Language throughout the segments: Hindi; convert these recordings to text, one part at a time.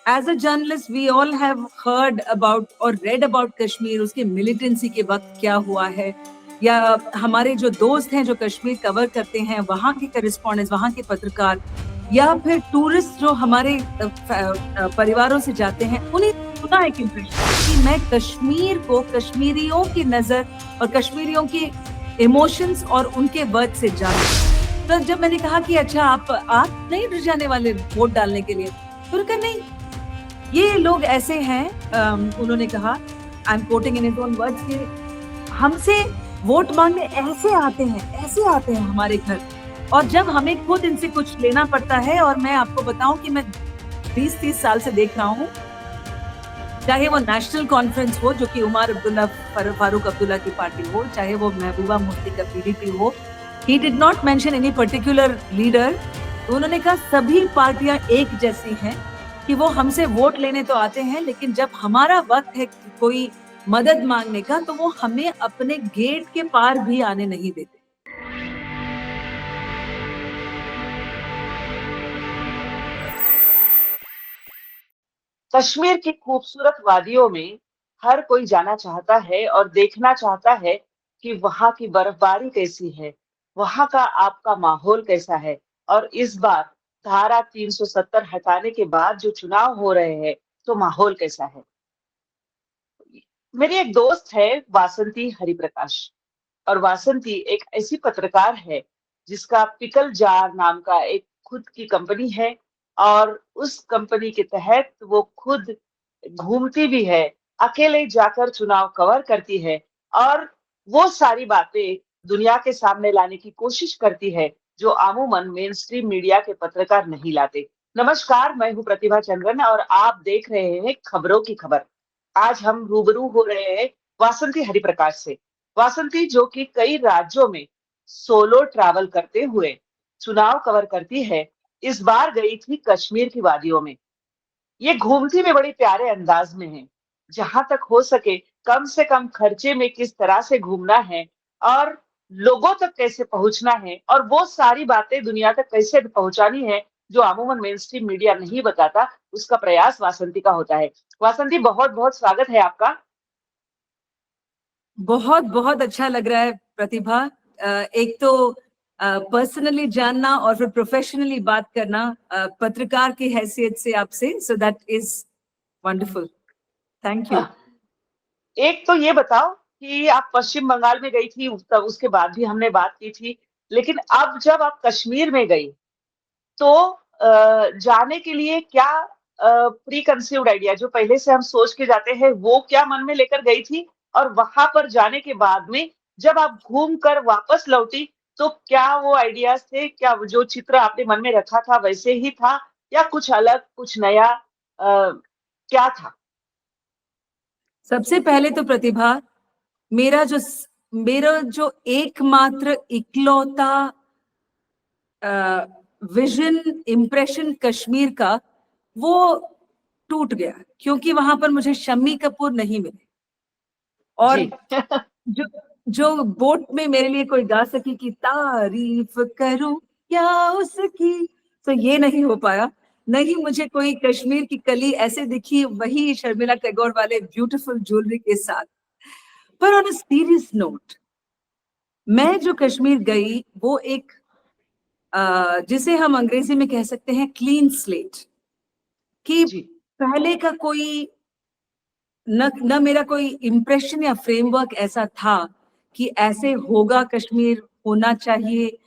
As a journalist we all have heard about और रेड अबाउट कश्मीर, उसके मिलिटेंसी के वक्त क्या हुआ है, या हमारे जो दोस्त हैं जो कश्मीर कवर करते हैं, वहाँ के करेस्पॉन्डेंट्स, वहाँ के पत्रकार, या फिर टूरिस्ट जो हमारे परिवारों से जाते हैं, उन्हें सुना एक इम्प्रेशन कि मैं कश्मीर को कश्मीरियों की नजर और कश्मीरियों की इमोशंस और उनके वर्ड से जानूं। तो जब मैंने कहा कि अच्छा आप नहीं डर जाने वाले वोट डालने के लिए, तो उन्होंने कहा नहीं, ये लोग ऐसे हैं, उन्होंने कहा, I am quoting in his own words, कि हमसे वोट मांगने ऐसे आते हैं हमारे घर, और जब हमें खुद इनसे कुछ लेना पड़ता है, और मैं आपको बताऊं कि मैं 20-30 साल से देख रहा हूं, चाहे वो नेशनल कॉन्फ्रेंस हो जो कि उमर अब्दुल्ला फारूक अब्दुल्ला की पार्टी हो, चाहे वो महबूबा मुफ्ती का पीडीपी हो, he did not mention any particular leader. उन्होंने कहा सभी पार्टियां एक जैसी हैं कि वो हमसे वोट लेने तो आते हैं, लेकिन जब हमारा वक्त है कोई मदद मांगने का, तो वो हमें अपने गेट के पार भी आने नहीं देते। कश्मीर की खूबसूरत वादियों में हर कोई जाना चाहता है और देखना चाहता है कि वहां की बर्फबारी कैसी है, वहां का आपका माहौल कैसा है। और इस बार धारा 370 हटाने के बाद जो चुनाव हो रहे हैं, तो माहौल कैसा है। मेरी एक दोस्त है वासंती हरिप्रकाश, और वासंती एक ऐसी पत्रकार है जिसका पिकल जार नाम का एक खुद की कंपनी है, और उस कंपनी के तहत वो खुद घूमती भी है, अकेले जाकर चुनाव कवर करती है, और वो सारी बातें दुनिया के सामने लाने की कोशिश करती है जो अमूमन मेन स्ट्रीम मीडिया के पत्रकार नहीं लाते। नमस्कार, मैं हूं प्रतिभा चंद्रन और आप देख रहे हैं खबरों की खबर। आज हम रूबरू हो रहे हैं वासंती हरिप्रकाश से। वासंती जो कि कई राज्यों में सोलो ट्रैवल करते हुए चुनाव कवर करती है, इस बार गई थी कश्मीर की वादियों में। ये घूमती में बड़े प्यारे अंदाज में है, जहां तक हो सके कम से कम खर्चे में किस तरह से घूमना है, और लोगों तक कैसे पहुंचना है, और वो सारी बातें दुनिया तक कैसे पहुंचानी है जो अमूमन मेन स्ट्रीम मीडिया नहीं बताता, उसका प्रयास वासंती का होता है। वासंती, बहुत बहुत स्वागत है आपका। बहुत बहुत अच्छा लग रहा है प्रतिभा, एक तो पर्सनली जानना और फिर प्रोफेशनली बात करना, पत्रकार की हैसियत से आपसे, so that is wonderful. Thank you. एक तो ये बताओ कि आप पश्चिम बंगाल में गई थी, तब उसके बाद भी हमने बात की थी, लेकिन अब जब आप कश्मीर में गई, तो जाने के लिए क्या प्री कंसीव्ड आइडिया, जो पहले से हम सोच के जाते हैं, वो क्या मन में लेकर गई थी, और वहां पर जाने के बाद में जब आप घूम कर वापस लौटी, तो क्या वो आइडियाज थे, क्या जो चित्र आपने मन में रखा था वैसे ही था, या कुछ अलग, कुछ नया, क्या था। सबसे पहले तो प्रतिभा, मेरा जो मेरा जो एकमात्र इकलौता विजन इम्प्रेशन कश्मीर का, वो टूट गया, क्योंकि वहां पर मुझे शम्मी कपूर नहीं मिले, और जी। जो जो बोट में मेरे लिए कोई गा सकी कि तारीफ करूं क्या उसकी, तो ये नहीं हो पाया। नहीं, मुझे कोई कश्मीर की कली ऐसे दिखी, वही शर्मिला टैगोर वाले ब्यूटीफुल ज्वेलरी के साथ। पर ऑन अ सीरियस नोट, मैं जो कश्मीर गई वो एक जिसे हम अंग्रेजी में कह सकते हैं क्लीन स्लेट, कि जी। पहले का कोई न मेरा कोई इम्प्रेशन या फ्रेमवर्क ऐसा था कि ऐसे होगा, कश्मीर होना चाहिए।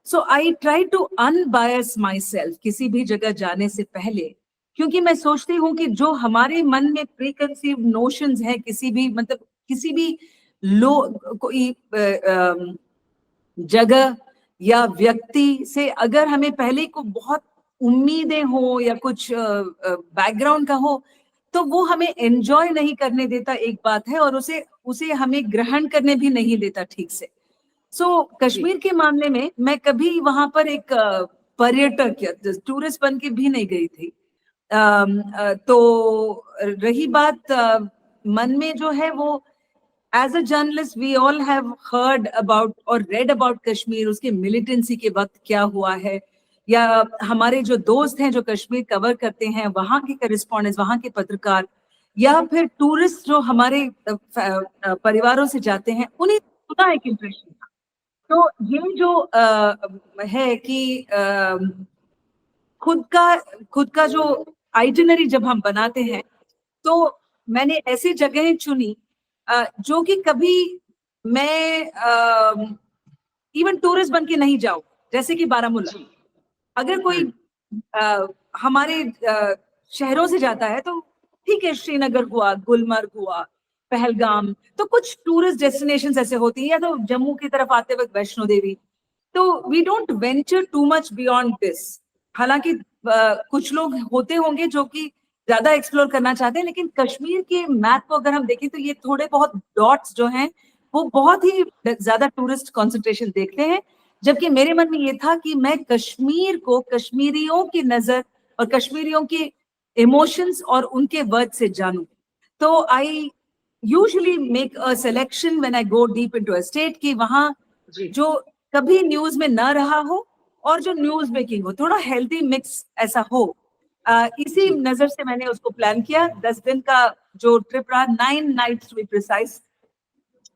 So I try to unbias myself किसी भी जगह जाने से पहले, क्योंकि मैं सोचती हूँ कि जो हमारे मन में प्री कंसीव नोशंस हैं, किसी भी मतलब किसी भी लो कोई जगह या व्यक्ति से, अगर हमें पहले को बहुत उम्मीदें हो या कुछ बैकग्राउंड का हो, तो वो हमें एंजॉय नहीं करने देता, एक बात है, और उसे उसे हमें ग्रहण करने भी नहीं देता ठीक से। सो जी। कश्मीर के मामले में मैं कभी वहां पर एक पर्यटक या टूरिस्ट बन के भी नहीं गई थी। तो रही बात मन में जो है वो, as a journalist we all have heard about और रेड अबाउट कश्मीर, उसके मिलिटेंसी के वक्त क्या हुआ है, या हमारे जो दोस्त हैं जो कश्मीर कवर करते हैं, वहां के करिस्पॉन्डेंट्स, वहां के पत्रकार, या फिर टूरिस्ट जो हमारे परिवारों से जाते हैं, उन्हें उनका एक इम्प्रेशन था। तो ये जो है कि खुद का खुद का जो आइटिनरी जब हम बनाते हैं, तो मैंने ऐसी जगहें चुनी जो कि कभी मैं इवन टूरिस्ट बन के नहीं जाऊं, जैसे कि बारामूला। जी। अगर कोई हमारे शहरों से जाता है तो ठीक है, श्रीनगर हुआ, गुलमर्ग हुआ, पहलगाम, तो कुछ टूरिस्ट डेस्टिनेशंस ऐसे होती हैं, या तो जम्मू की तरफ आते वक्त वैष्णो देवी। तो we don't venture too much beyond this. हालांकि कुछ लोग होते होंगे जो कि ज्यादा एक्सप्लोर करना चाहते हैं, लेकिन कश्मीर के मैप को अगर हम देखें तो ये थोड़े बहुत डॉट्स जो हैं वो बहुत ही ज्यादा टूरिस्ट कंसंट्रेशन देखते हैं। जबकि मेरे मन में ये था कि मैं कश्मीर को कश्मीरियों की नजर और कश्मीरियों के इमोशंस और उनके वर्ड से जानूं। तो I usually make a selection when I go deep into a state, कि वहां जी। जो कभी न्यूज में ना रहा हो और जो न्यूज मेकिंग हो, थोड़ा हेल्दी मिक्स ऐसा हो। इसी जी। नजर से मैंने उसको प्लान किया। 10 दिन का जो ट्रिप रहा, 9 नाइट्स टू बी प्रिसाइज।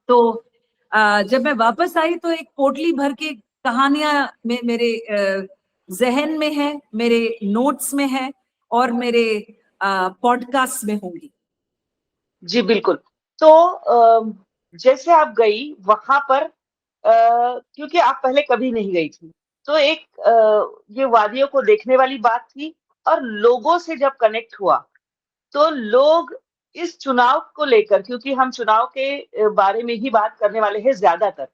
तो जब मैं वापस आई तो एक पोटली भर के कहानियां में मेरे जहन में है, मेरे नोट्स में है, और मेरे पॉडकास्ट में होंगी। जी, बिल्कुल। तो जैसे आप गई वहाँ पर क्योंकि आप पहले कभी नहीं गई थी, तो एक ये वादियों को देखने वाली बात थी और लोगों से जब कनेक्ट हुआ, तो लोग इस चुनाव को लेकर क्योंकि हम चुनाव के बारे में ही बात करने वाले हैं ज़्यादातर।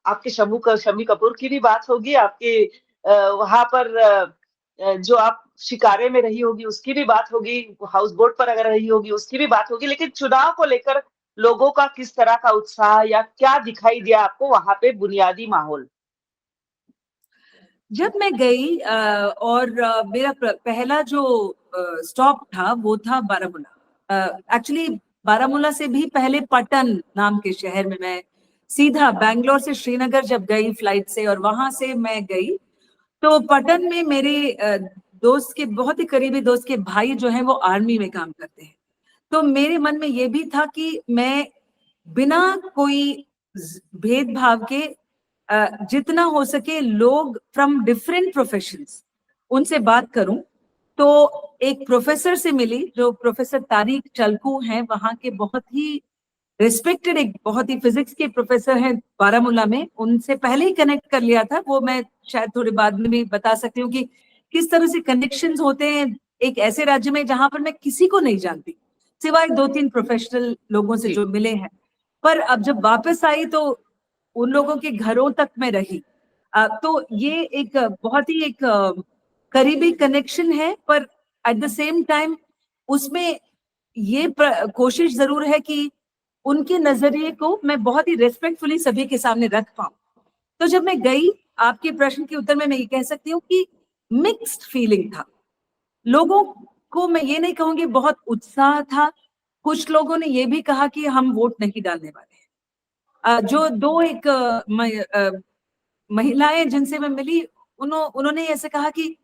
आपके शम्मी कपूर की भी बात होगी, आपके वहाँ पर जो आप शिकारे में रही होगी उसकी भी बात होगी, हाउस बोट पर अगर रही होगी उसकी भी बात होगी, लेकिन चुनाव को लेकर लोगों का किस तरह का उत्साह या क्या दिखाई दिया आपको वहाँ पे बुनियादी माहौल? जब मैं गई और मेरा पहला जो स्टॉप था वो था बारामूला। एक्चुअली बारामूला से भी पहले पटन नाम के शहर में मैं सीधा बैंगलोर से श्रीनगर जब गई फ्लाइट से, और वहां से मैं गई तो पटन में मेरे दोस्त के, बहुत ही करीबी दोस्त के भाई जो हैं वो आर्मी में काम करते हैं। तो मेरे मन में ये भी था कि मैं बिना कोई भेदभाव के जितना हो सके लोग फ्रॉम डिफरेंट प्रोफेशंस उनसे बात करूं। तो एक प्रोफेसर से मिली जो प्रोफेसर तारिक चलकू हैं, वहां के बहुत ही रिस्पेक्टेड, एक बहुत ही फिजिक्स के प्रोफेसर हैं बारामूला में। उनसे पहले ही कनेक्ट कर लिया था, वो मैं शायद थोड़े बाद में भी बता सकती हूँ कि किस तरह से कनेक्शंस होते हैं एक ऐसे राज्य में जहां पर मैं किसी को नहीं जानती, सिवाय 2-3 प्रोफेशनल लोगों से जी। जो मिले हैं। पर अब जब वापस आई तो उन लोगों के घरों तक मैं रही। तो ये एक बहुत ही एक करीबी कनेक्शन है, पर एट द सेम टाइम उसमें ये कोशिश जरूर है कि उनके नजरिए को मैं बहुत ही रेस्पेक्टफुली सभी के सामने रख पाऊं। तो जब मैं गई, आपके प्रश्न के उत्तर में मैं ये कह सकती हूँ कि मिक्स्ड फीलिंग था। लोगों को मैं ये नहीं कहूंगी बहुत उत्साह था। कुछ लोगों ने ये भी कहा कि हम वोट नहीं डालने वाले हैं। जो दो एक महिलाएं जिनसे मैं मिली, उन्होंने ऐसे कहा कि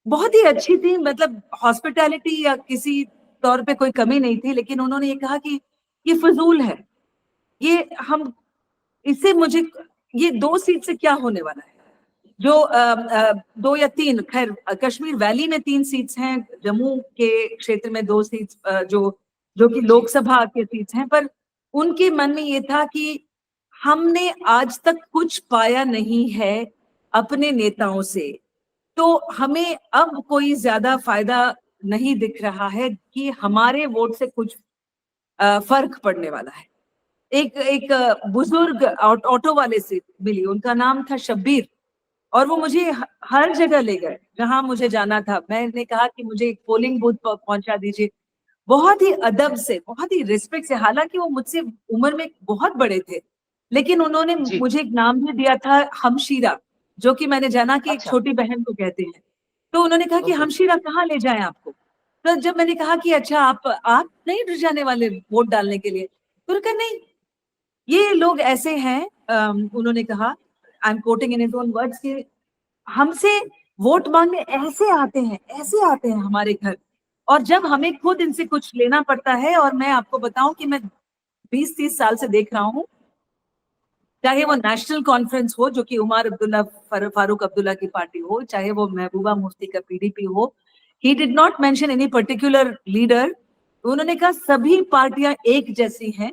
बहुत ही अच्छी थी, मतलब हॉस्पिटैलिटी या किसी तौर पे कोई कमी नहीं थी, लेकिन उन्होंने ये कहा कि ये फजूल है, ये हम इससे मुझे ये 2 सीट से क्या होने वाला है। जो 2 या 3, खैर कश्मीर वैली में 3 सीट्स हैं, जम्मू के क्षेत्र में 2 सीट्स जो जो कि जी। लोकसभा के सीट्स हैं। पर उनके मन में ये था कि हमने आज तक कुछ पाया नहीं है अपने नेताओं से, तो हमें अब कोई ज्यादा फायदा नहीं दिख रहा है कि हमारे वोट से कुछ फर्क पड़ने वाला है। एक एक बुजुर्ग ऑटो वाले से मिली, उनका नाम था शब्बीर, और वो मुझे हर जगह ले गए जहां मुझे जाना था। मैंने कहा कि मुझे एक पोलिंग बूथ पर पहुंचा दीजिए। बहुत ही अदब से, बहुत ही रिस्पेक्ट से, हालांकि वो मुझसे उम्र में बहुत बड़े थे, लेकिन उन्होंने जी। मुझे एक नाम भी दिया था, हमशीरा, जो कि मैंने जाना कि एक अच्छा। छोटी बहन को कहते हैं। तो उन्होंने कहा कि ओके। हमशीरा कहाँ ले जाएं आपको। तो जब मैंने कहा कि अच्छा आप नहीं जाने वाले वोट डालने के लिए, तो उन्होंने कहा नहीं, ये लोग ऐसे हैं। उन्होंने कहा, I am quoting in his own words, कि हमसे वोट मांगने ऐसे आते हैं हमारे घर। और जब हमें खुद इनसे कुछ लेना पड़ता है, और मैं आपको बताऊं कि मैं 20-30 साल से देख रहा हूं, चाहे वो नेशनल कॉन्फ्रेंस हो जो कि उमर अब्दुल्ला फारूक अब्दुल्ला की पार्टी हो, चाहे वो महबूबा मुफ्ती का पीडीपी हो, he did not mention any particular leader. उन्होंने कहा सभी पार्टियां एक जैसी हैं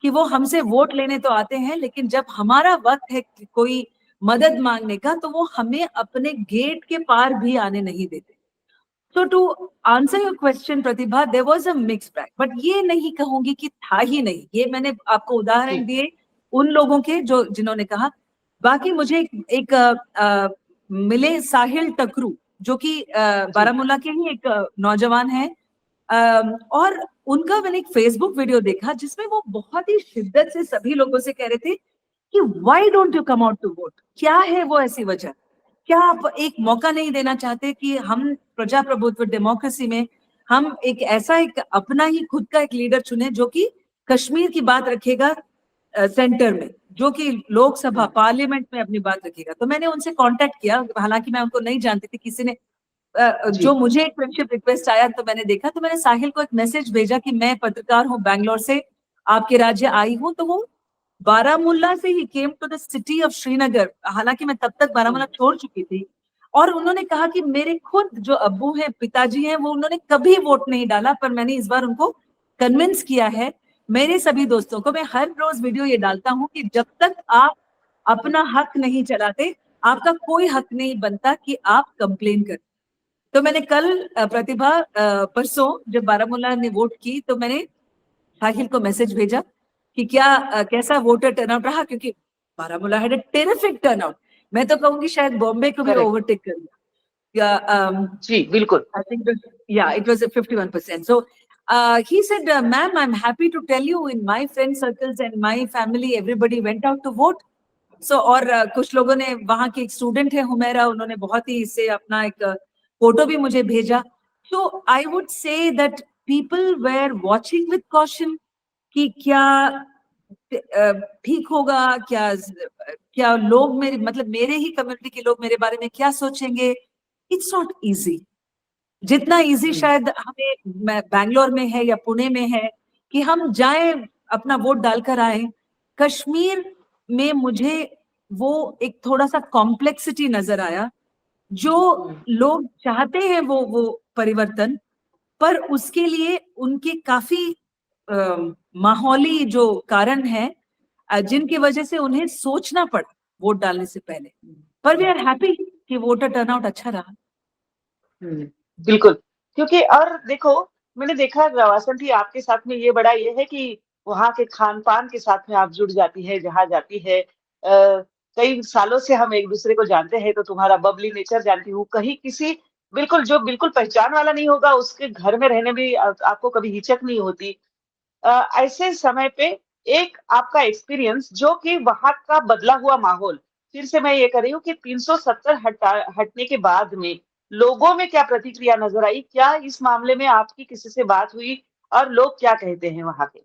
कि वो हमसे वोट लेने तो आते हैं, लेकिन जब हमारा वक्त है कोई मदद मांगने का तो वो हमें अपने गेट के पार भी आने नहीं देते। So to answer your question, Pratibha, there was a mixed bag, but ये नहीं कहूंगी कि था ही नहीं। ये मैंने आपको उदाहरण दिए उन लोगों के जो जिन्होंने कहा। बाकी मुझे एक मिले साहिल टकरू, जो कि बारामूला के ही एक नौजवान है, और उनका मैंने एक फेसबुक वीडियो देखा जिसमें वो बहुत ही शिद्दत से सभी लोगों से कह रहे थे कि why don't you come out to vote. क्या है वो ऐसी वजह? क्या आप एक मौका नहीं देना चाहते कि हम प्रजाप्रभुत्व डेमोक्रेसी में हम एक ऐसा एक अपना ही खुद का एक लीडर चुने जो कि कश्मीर की बात रखेगा सेंटर में, जो कि लोकसभा पार्लियामेंट में अपनी बात रखेगा? तो मैंने उनसे कांटेक्ट किया, हालांकि मैं उनको नहीं जानती थी, किसी ने जो मुझे एक फ्रेंडशिप रिक्वेस्ट आया तो मैंने देखा, तो मैंने साहिल को एक मैसेज भेजा कि मैं पत्रकार हूँ, बैंगलोर से आपके राज्य आई हूँ। तो वो बारामूला से ही came to the city of Srinagar, हालांकि मैं तब तक बारामूला छोड़ चुकी थी। और उन्होंने कहा कि मेरे खुद जो अब्बू हैं, पिताजी हैं, वो उन्होंने कभी वोट नहीं डाला, पर मैंने इस बार उनको कन्विंस किया है। मेरे सभी दोस्तों को मैं हर रोज वीडियो ये डालता हूँ कि जब तक आप अपना हक नहीं चलाते, आपका कोई हक नहीं बनता कि आप कंप्लेन करें। तो मैंने कल प्रतिभा परसों जब बारामूला ने वोट की तो मैंने साहिल को मैसेज भेजा कि क्या कैसा वोटर टर्नआउट रहा, क्योंकि Baramulla had a terrific turnout. मैं तो कहूंगी शायद बॉम्बे को भी ओवरटेक कर लिया। जी बिल्कुल। I think it was at 51%. So he said, ma'am, I'm happy to tell you in my friend circles and my family, everybody went out to vote. So और कुछ लोगों ने, वहां के एक स्टूडेंट है हुमेरा, उन्होंने बहुत ही इससे अपना एक फोटो भी मुझे भेजा। So I would say that people were watching with caution कि क्या ठीक होगा, क्या क्या लोग मेरे मतलब मेरे ही कम्युनिटी के लोग मेरे बारे में क्या सोचेंगे। इट्स नॉट इजी, जितना इजी शायद हमें बैंगलोर में है या पुणे में है कि हम जाएं अपना वोट डालकर आए। कश्मीर में मुझे वो एक थोड़ा सा कॉम्प्लेक्सिटी नजर आया। जो लोग चाहते हैं वो परिवर्तन, पर उसके लिए उनके काफी माहौली जो कारण है जिनकी वजह से उन्हें सोचना पड़ा वोट डालने से पहले। पर वी आर हैप्पी कि वोटर टर्नआउट अच्छा रहा। बिल्कुल, क्योंकि और देखो, मैंने देखा वासंती आपके साथ में ये बड़ा ये है कि वहाँ के खान पान के साथ में आप जुड़ जाती है, जहाँ जाती है। कई सालों से हम एक दूसरे को जानते हैं, तो तुम्हारा बबली नेचर जानती हूँ। कहीं किसी बिल्कुल जो बिल्कुल पहचान वाला नहीं होगा उसके घर में रहने में आपको कभी हिचक नहीं होती। ऐसे समय पे एक आपका एक्सपीरियंस जो कि वहाँ का बदला हुआ माहौल, फिर से मैं ये कर रही हूँ कि 370 हटने के बाद में लोगों में क्या प्रतिक्रिया नजर आई? क्या इस मामले में आपकी किसी से बात हुई और लोग क्या कहते हैं वहाँ के?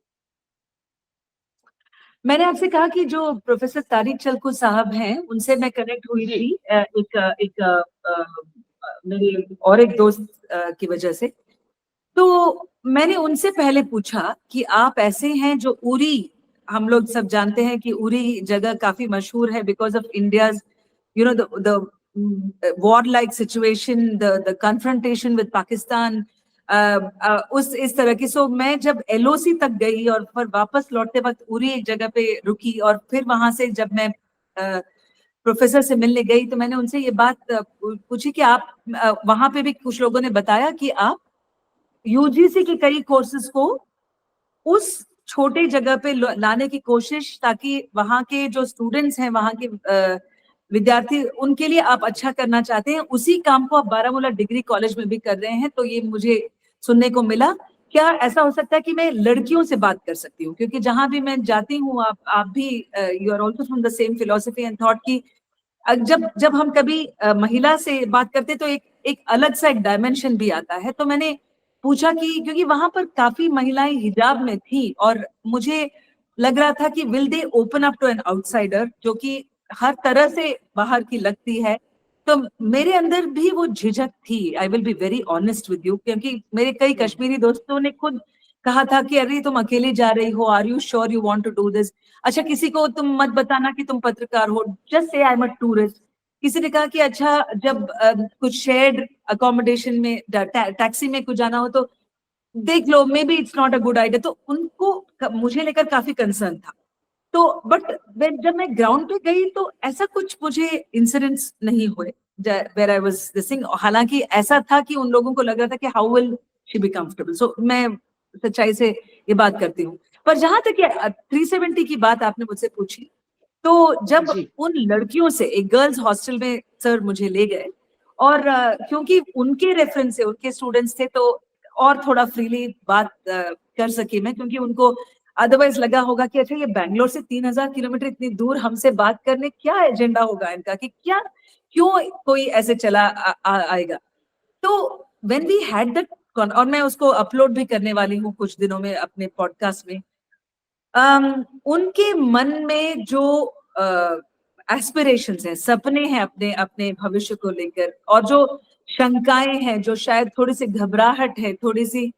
मैंने आपसे कहा कि जो प्रोफेसर तारिक चलकू साहब हैं उनसे मैं कनेक्ट हुई थी एक मेरे और एक दोस्त की वजह से। तो मैंने उनसे पहले पूछा कि आप ऐसे हैं जो उरी, हम लोग सब जानते हैं कि उरी जगह काफी मशहूर है because of India's the war like situation, the confrontation with Pakistan, उस इस तरह की। सो मैं जब एलओसी तक गई और फिर वापस लौटते वक्त उरी एक जगह पे रुकी, और फिर वहां से जब मैं प्रोफेसर से मिलने गई तो मैंने उनसे ये बात पूछी कि आप वहां पे भी कुछ लोगों ने बताया कि आप यूजीसी के कई कोर्सेज को उस छोटे जगह पे लाने की कोशिश, ताकि वहां के जो स्टूडेंट्स हैं, वहां के विद्यार्थी, उनके लिए आप अच्छा करना चाहते हैं। उसी काम को आप बारामूला डिग्री कॉलेज में भी कर रहे हैं। तो ये मुझे सुनने को मिला। क्या ऐसा हो सकता है कि मैं लड़कियों से बात कर सकती हूँ? क्योंकि जहां भी मैं जाती हूँ, आप भी you are also from the same philosophy and thought की जब जब हम कभी महिला से बात करते तो एक अलग सा एक डायमेंशन भी आता है। तो मैंने पूछा कि क्योंकि वहां पर काफी महिलाएं हिजाब में थी और मुझे लग रहा था कि will they open up to an outsider जो कि हर तरह से बाहर की लगती है। तो मेरे अंदर भी वो झिझक थी, I will be very honest with you, क्योंकि मेरे कई कश्मीरी दोस्तों ने खुद कहा था कि अरे तुम अकेली जा रही हो, are you sure you want to do this, अच्छा किसी को तुम मत बताना कि तुम पत्रकार हो, just say I am a tourist. किसी ने कहा कि अच्छा जब कुछ शेयर्ड अकोमोडेशन में टैक्सी में कुछ जाना हो तो देख लो, maybe it's not a good idea. तो उनको मुझे लेकर काफी कंसर्न था। तो बट जब मैं ग्राउंड पे गई तो ऐसा कुछ मुझे इंसिडेंट्स नहीं हुए वेयर आई वाज दिसिंग। हालांकि ऐसा था कि उन लोगों को लग रहा था कि how will she be comfortable. So मैं सच्चाई से ये बात करती हूँ। पर जहां तक ये 370 की बात आपने मुझसे पूछी, तो जब जी उन लड़कियों से एक गर्ल्स हॉस्टल में सर मुझे ले गए, और क्योंकि उनके रेफरेंस से उनके स्टूडेंट्स थे, तो और थोड़ा फ्रीली बात कर सकी मैं, क्योंकि उनको अदरवाइज लगा होगा कि अच्छा ये बैंगलोर से 3000 किलोमीटर इतनी दूर हमसे बात करने, क्या एजेंडा होगा इनका, कि क्या क्यों कोई ऐसे चला आएगा। तो व्हेन वी हैड दैट, और मैं उसको अपलोड भी करने वाली हूँ कुछ दिनों में अपने पॉडकास्ट में। उनके मन में जो एस्पिरेशंस हैं, सपने हैं अपने अपने भविष्य को लेकर, और जो शंकाएं हैं, जो शायद थोड़ी सी घबराहट है, थोड़ी सी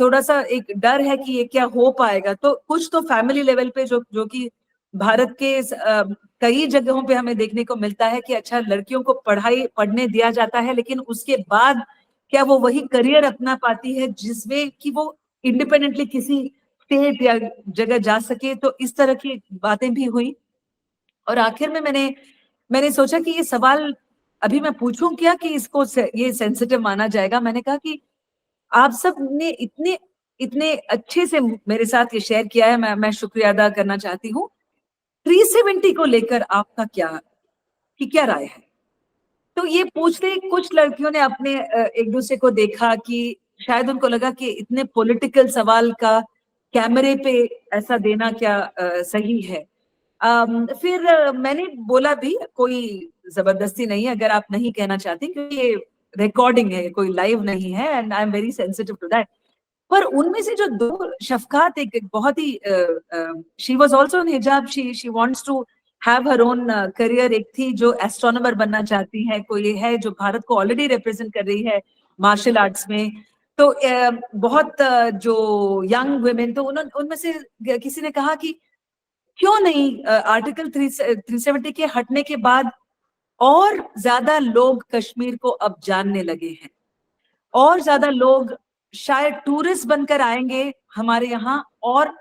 थोड़ा सा एक डर है कि ये क्या हो पाएगा, तो कुछ तो फैमिली लेवल पे जो जो कि भारत के कई जगहों पे हमें देखने को मिलता है कि अच्छा लड़कियों को पढ़ाई पढ़ने दिया जाता है, लेकिन उसके बाद क्या वो वही करियर अपना पाती है जिसमें कि वो इंडिपेंडेंटली किसी स्टेट या जगह जा सके। तो इस तरह की बातें भी हुई, और आखिर में मैंने सोचा कि ये सवाल अभी मैं पूछूं क्या, कि इसको ये सेंसिटिव माना जाएगा। मैंने कहा कि आप सब ने इतने इतने अच्छे से मेरे साथ ये शेयर किया है, मैं शुक्रिया अदा करना चाहती हूँ। 370 को लेकर आपका क्या राय है? तो ये पूछते ही कुछ लड़कियों ने अपने एक दूसरे को देखा कि शायद उनको लगा कि इतने पॉलिटिकल सवाल का कैमरे पे ऐसा देना क्या सही है। फिर मैंने बोला भी, कोई जबरदस्ती नहीं है अगर आप नहीं कहना चाहती, क्योंकि ये रिकॉर्डिंग है, कोई लाइव नहीं है, and I am very sensitive to that. पर उनमें से जो दो शफकात, एक बहुत ही शी वाज आल्सो इन हिजाब, she wants to have her own career, एक थी जो एस्ट्रोनॉमर बनना चाहती है, कोई है जो भारत को ऑलरेडी रिप्रेजेंट कर रही है मार्शल आर्ट्स में। तो बहुत जो यंग वुमेन, तो उन्होंने उनमें से किसी ने कहा कि क्यों नहीं आर्टिकल 370 के हटने के बाद और ज्यादा लोग कश्मीर को अब जानने लगे हैं, और ज्यादा लोग शायद टूरिस्ट बनकर आएंगे हमारे यहाँ, और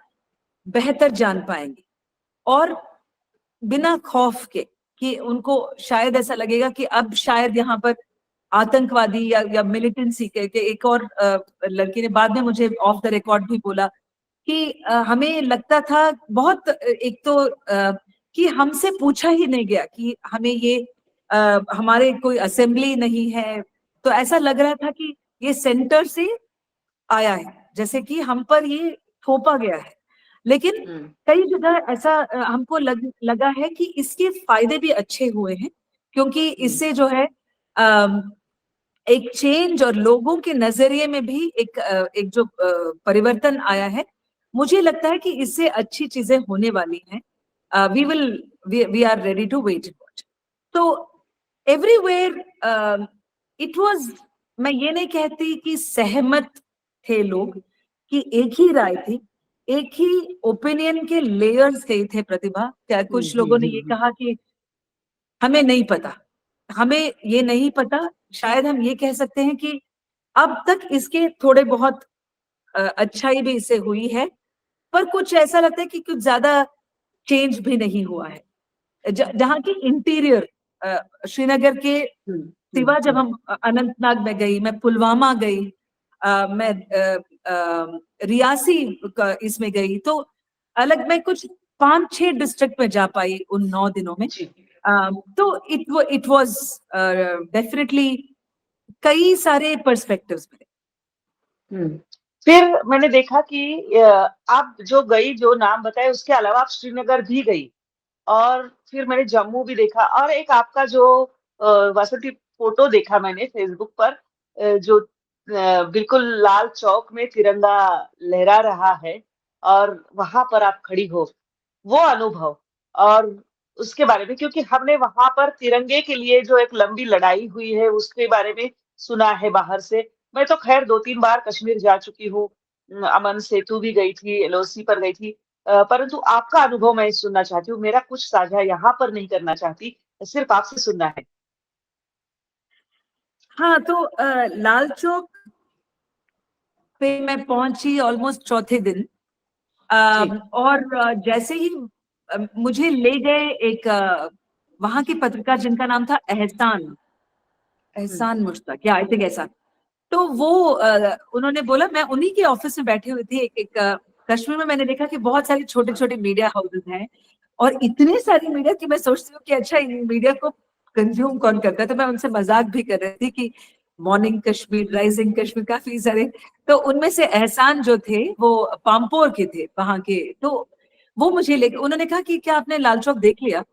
बेहतर जान पाएंगे, और बिना खौफ के, कि उनको शायद ऐसा लगेगा कि अब शायद यहाँ पर आतंकवादी या मिलिटेंसी के एक और लड़की ने बाद में मुझे ऑफ द रिकॉर्ड भी बोला कि हमें लगता था बहुत, एक तो कि हमसे पूछा ही नहीं गया कि हमें ये हमारे कोई असेंबली नहीं है, तो ऐसा लग रहा था कि ये सेंटर से आया है, जैसे कि हम पर ये थोपा गया है। लेकिन कई जगह ऐसा हमको लगा है कि इसके फायदे भी अच्छे हुए हैं, क्योंकि इससे जो है एक चेंज, और लोगों के नजरिए में भी एक जो परिवर्तन आया है। मुझे लगता है कि इससे अच्छी चीजें होने वाली हैं। We are ready to wait and watch. तो एवरीवेयर इट वाज, मैं ये नहीं कहती कि सहमत थे लोग, कि एक ही राय थी, एक ही ओपिनियन के लेयर्स कई थे प्रतिभा। क्या कुछ लोगों ने ये कहा कि हमें नहीं पता, हमें ये नहीं पता, शायद हम ये कह सकते हैं कि अब तक इसके थोड़े बहुत अच्छाई भी इससे हुई है, पर कुछ ऐसा लगता है कि कुछ ज्यादा चेंज भी नहीं हुआ है। जहाँ की इंटीरियर श्रीनगर के सिवा, जब हम अनंतनाग में गई, मैं पुलवामा गई, मैं रियासी इसमें गई, तो अलग मैं कुछ 5-6 डिस्ट्रिक्ट में जा पाई उन 9 दिनों में। तो इट वाज डेफिनेटली कई सारे पर्सपेक्टिव्स मिले। फिर मैंने देखा कि आप जो गई, जो नाम बताए, उसके अलावा आप श्रीनगर भी गई, और फिर मैंने जम्मू भी देखा, और एक आपका जो वासंती फोटो देखा मैंने फेसबुक पर, जो बिल्कुल लाल चौक में तिरंगा लहरा रहा है और वहां पर आप खड़ी हो, वो अनुभव, और उसके बारे में, क्योंकि हमने वहां पर तिरंगे के लिए जो एक लंबी लड़ाई हुई है उसके बारे में सुना है बाहर से। मैं तो खैर 2-3 बार कश्मीर जा चुकी हूँ। अमन सेतु भी गई थी, एलओसी पर गई थी। परंतु आपका अनुभव मैं सुनना चाहती हूँ। मेरा कुछ साझा यहाँ पर नहीं करना चाहती, सिर्फ आपसे सुनना है। हाँ, तो लाल चौक पे मैं पहुंची ऑलमोस्ट चौथे दिन। जी। और जैसे ही मुझे ले गए एक वहां के पत्रकार जिनका नाम था एहसान, हुँ, एहसान मुश्ताक, या आई थिंक एहसान। तो वो उन्होंने बोला, मैं उन्हीं के ऑफिस में बैठी हुई थी। कश्मीर में मैंने देखा कि बहुत सारी छोटे छोटे मीडिया हाउसेस हैं, और इतने सारी मीडिया कि मैं सोचती हूँ कि अच्छा, इन मीडिया को कंज्यूम कौन करता है। तो मैं उनसे मजाक भी कर रही थी कि मॉर्निंग कश्मीर, राइजिंग कश्मीर, काफी सारे। तो उनमें से एहसान जो थे वो पामपोर के थे वहां के। तो वो मुझे लेके, उन्होंने कहा कि क्या आपने लाल चौक देख लिया?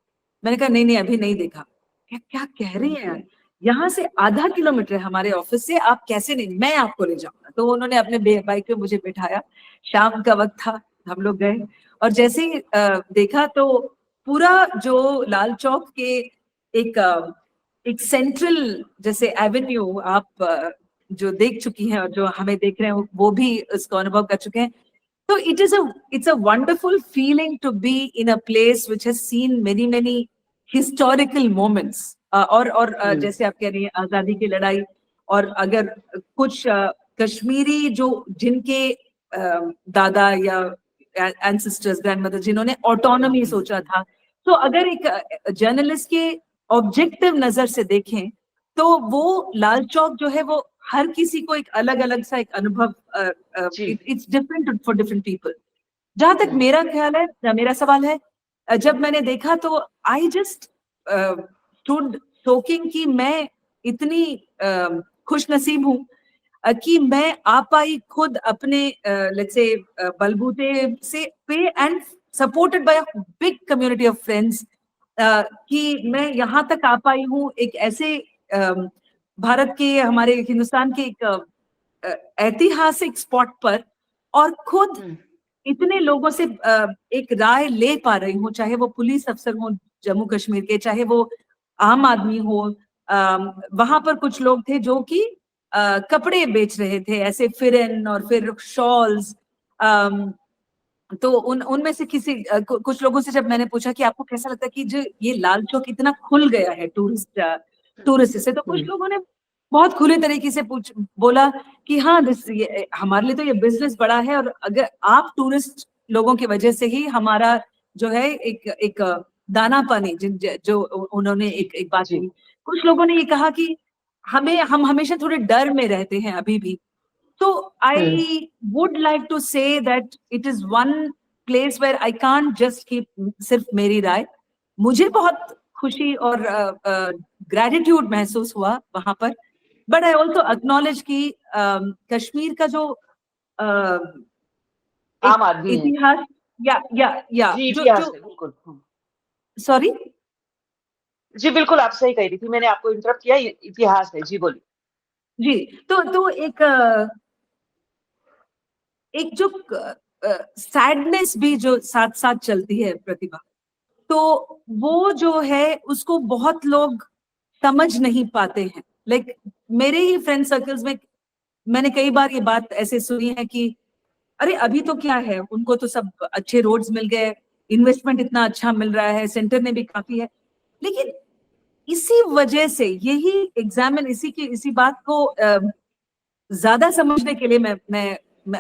मैंने कहा नहीं नहीं, अभी नहीं देखा। क्या क्या कह रही हैं? यहाँ से आधा किलोमीटर है हमारे ऑफिस से, आप कैसे नहीं, मैं आपको ले जाऊंगा। तो उन्होंने अपने बाइक पे मुझे बिठाया। शाम का वक्त था, हम लोग गए। और जैसे ही देखा तो पूरा जो लाल चौक के एक सेंट्रल जैसे एवेन्यू, आप जो देख चुकी हैं और जो हमें देख रहे हैं वो भी इसको अनुभव कर चुके हैं। तो it's a wonderful feeling to be in a place which has seen many many historical moments। और हुँ, जैसे आप कह रही हैं आजादी की लड़ाई, और अगर कुछ कश्मीरी जो जिनके दादा या एंसेस्टर्स, ग्रैंडमदर, जिन्होंने ऑटोनॉमी हुँ, सोचा था। तो अगर एक जर्नलिस्ट के ऑब्जेक्टिव नजर से देखें तो वो लाल चौक जो है वो हर किसी को एक अलग अलग सा एक अनुभव, जी। It's different for different people. जहां तक हुँ, मेरा ख्याल है, मेरा सवाल है, जब मैंने देखा तो आई जस्ट स्टूड सोकिंग कि मैं इतनी खुश नसीब हूं कि मैं आ पाई खुद अपने लेट्स से बलबूते से पे, and supported by a big community of friends, कि मैं यहाँ तक आ पाई हूँ एक ऐसे भारत के, हमारे हिंदुस्तान के एक ऐतिहासिक स्पॉट पर, और खुद हुँ, इतने लोगों से एक राय ले पा रही हूँ, चाहे वो पुलिस अफसर हो जम्मू कश्मीर के, चाहे वो आम आदमी हो। वहां पर कुछ लोग थे जो कि कपड़े बेच रहे थे, ऐसे फिरन और फिर शॉल्स। तो उनमें से कुछ लोगों से जब मैंने पूछा कि आपको कैसा लगता है कि जो ये लाल चौक इतना खुल गया है टूरिस्ट से, तो कुछ हुँ, लोगों ने बहुत खुले तरीके से पूछ बोला कि हाँ, हमारे लिए तो ये बिजनेस बड़ा है, और अगर आप टूरिस्ट लोगों की वजह से ही हमारा जो है एक एक दाना पानी, जो उन्होंने जी, एक एक बात जी। कही। कुछ लोगों ने ये कहा कि हम हमेशा थोड़े डर में रहते हैं अभी भी। So hmm, I would like to say that it is one place where I can't just keep सिर्फ मेरी राय। मुझे बहुत खुशी और ग्रेटिट्यूड महसूस हुआ वहां पर। बट आई ऑल्सो एक्नॉलेज कि कश्मीर का जो आम एक आदमी है। इतिहास, या जी, जो इतिहास जो है, बिल्कुल। हुँ। सॉरी। जी, बिल्कुल आप सही कह रही थी, मैंने आपको इंटरप्ट किया, इतिहास है। जी, बोलिए। जी, तो एक जो सैडनेस भी जो साथ साथ चलती है प्रतिभा, तो वो जो है उसको बहुत लोग समझ नहीं पाते हैं। लाइक मेरे ही फ्रेंड सर्कल्स में मैंने कई बार ये बात ऐसे सुनी है कि अरे अभी तो क्या है, उनको तो सब अच्छे रोड्स मिल गए, इन्वेस्टमेंट इतना अच्छा मिल रहा है, सेंटर ने भी काफी है। लेकिन इसी वजह से यही एग्जामिन इसी बात को ज्यादा समझने के लिए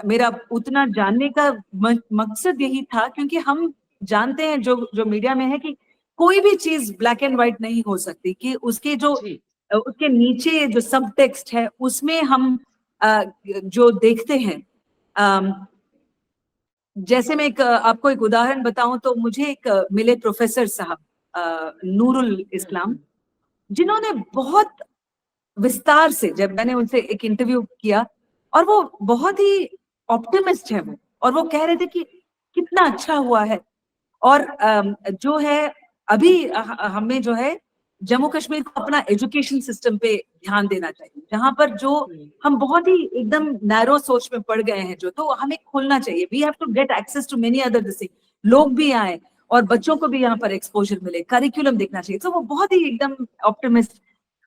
मेरा उतना जानने का मकसद यही था, क्योंकि हम जानते हैं जो जो मीडिया में है कि कोई भी चीज ब्लैक एंड व्हाइट नहीं हो सकती, कि जी। उसके नीचे जो सब टेक्स्ट है उसमें हम जो देखते हैं। अम, जैसे मैं आपको एक उदाहरण बताऊं तो मुझे एक मिले प्रोफेसर साहब, नूरुल हुँ, इस्लाम, हुँ, जिन्होंने बहुत विस्तार से, जब मैंने उनसे एक इंटरव्यू किया, और वो बहुत ही ऑप्टिमिस्ट है वो, और वो कह रहे थे कि कितना अच्छा हुआ है। और जो है अभी हमें जो है जम्मू कश्मीर को अपना एजुकेशन सिस्टम पे ध्यान देना चाहिए, जहां पर जो हुँ, हम बहुत ही एकदम नैरो सोच में पड़ गए हैं, जो तो हमें खुलना चाहिए। We have to get access to many other this thing, लोग भी आए और बच्चों को भी यहाँ पर एक्सपोजर मिले, करिकुलम देखना चाहिए। तो वो बहुत ही एकदम ऑप्टिमिस्ट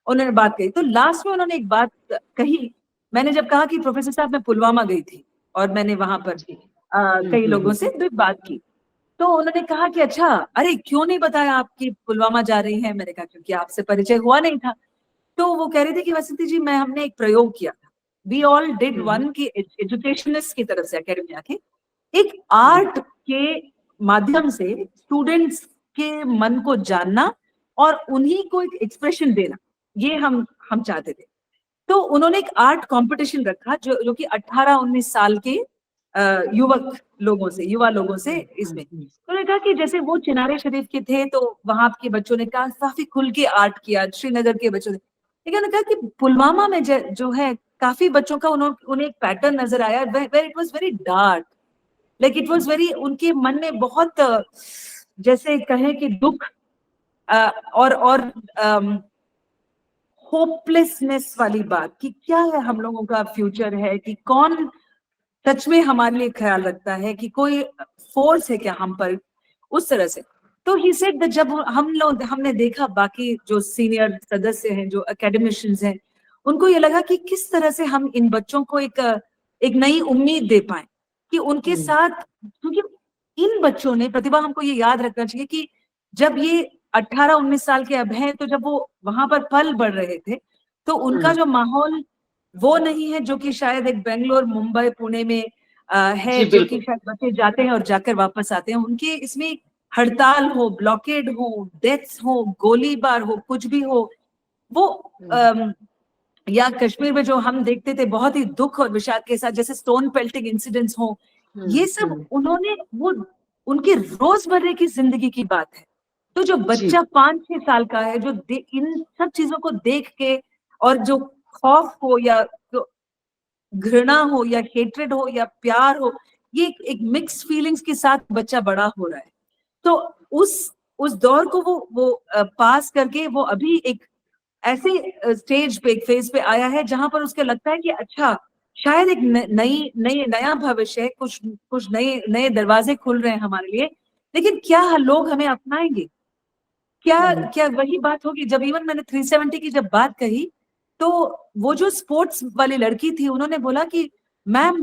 उन्होंने बात कही। तो लास्ट में उन्होंने एक बात कही, मैंने जब कहा कि प्रोफेसर साहब मैं पुलवामा गई थी और मैंने वहां पर कई लोगों से भी बात की, तो उन्होंने कहा कि अच्छा, अरे क्यों नहीं बताया आपकी पुलवामा जा रही है? मैंने कहा क्योंकि आपसे परिचय हुआ नहीं था। तो वो कह रहे थे कि वसंती जी, हमने एक प्रयोग किया था, वी ऑल डिड वन, की एजुकेशनिस्ट की तरफ से, एकेडमिया के, एक आर्ट के माध्यम से स्टूडेंट्स के मन को जानना और उन्हीं को एक एक्सप्रेशन देना, ये हम चाहते थे। तो उन्होंने एक आर्ट कंपटीशन रखा जो कि 18-19 साल के युवा लोगों से इसमें। तो उन्होंने कहा कि जैसे वो चिनारे शरीफ के थे तो वहां के बच्चों ने कहा काफी खुल के आर्ट किया, श्रीनगर के बच्चों ने, लेकिन उन्होंने कहा कि पुलवामा में जो है काफी बच्चों का उन्हें एक पैटर्न नजर आया, where it was very dark, like it was very, उनके मन में बहुत जैसे कहें कि दुख और होपलेसनेस वाली बात, कि क्या है हम लोगों का फ्यूचर है, कि कौन सच में हमारे लिए ख्याल रखता है, कि कोई फोर्स है क्या हम पर, उस तरह से। तो ही सेड दैट जब हमने देखा बाकी जो सीनियर सदस्य हैं, जो एकेडमिशियंस हैं, उनको ये लगा कि किस तरह से हम इन बच्चों को एक नई उम्मीद दे पाए, कि उनके साथ, क्योंकि इन बच्चों ने, प्रतिभा, हमको ये याद रखना चाहिए कि जब ये 18-19 साल के अब हैं, तो जब वो वहां पर पल बढ़ रहे थे, तो उनका जो माहौल वो नहीं है जो कि शायद एक बेंगलोर, मुंबई, पुणे में है, जो कि शायद बच्चे जाते हैं और जाकर वापस आते हैं। उनके इसमें हड़ताल हो, ब्लॉकेड हो, डेथ्स हो, गोलीबार हो, कुछ भी हो, वो या कश्मीर में जो हम देखते थे बहुत ही दुख और विषाद के साथ, जैसे स्टोन पेल्टिंग इंसिडेंट्स हो, ये सब उन्होंने, वो उनके रोजमर्रे की जिंदगी की बात है। तो जो बच्चा 5-6 साल का है, जो इन सब चीजों को देख के, और जो खौफ हो या जो घृणा हो या हेट्रेड हो या प्यार हो, ये एक मिक्स फीलिंग्स के साथ बच्चा बड़ा हो रहा है। तो उस दौर को वो पास करके वो अभी एक ऐसे स्टेज पे, एक फेज पे आया है जहां पर उसके लगता है कि अच्छा, शायद एक नया भविष्य है, कुछ नए नए दरवाजे खुल रहे हैं हमारे लिए, लेकिन क्या लोग हमें अपनाएंगे? क्या वही बात होगी? जब इवन मैंने 370 की जब बात कही, तो वो जो स्पोर्ट्स वाली लड़की थी, उन्होंने बोला कि मैम,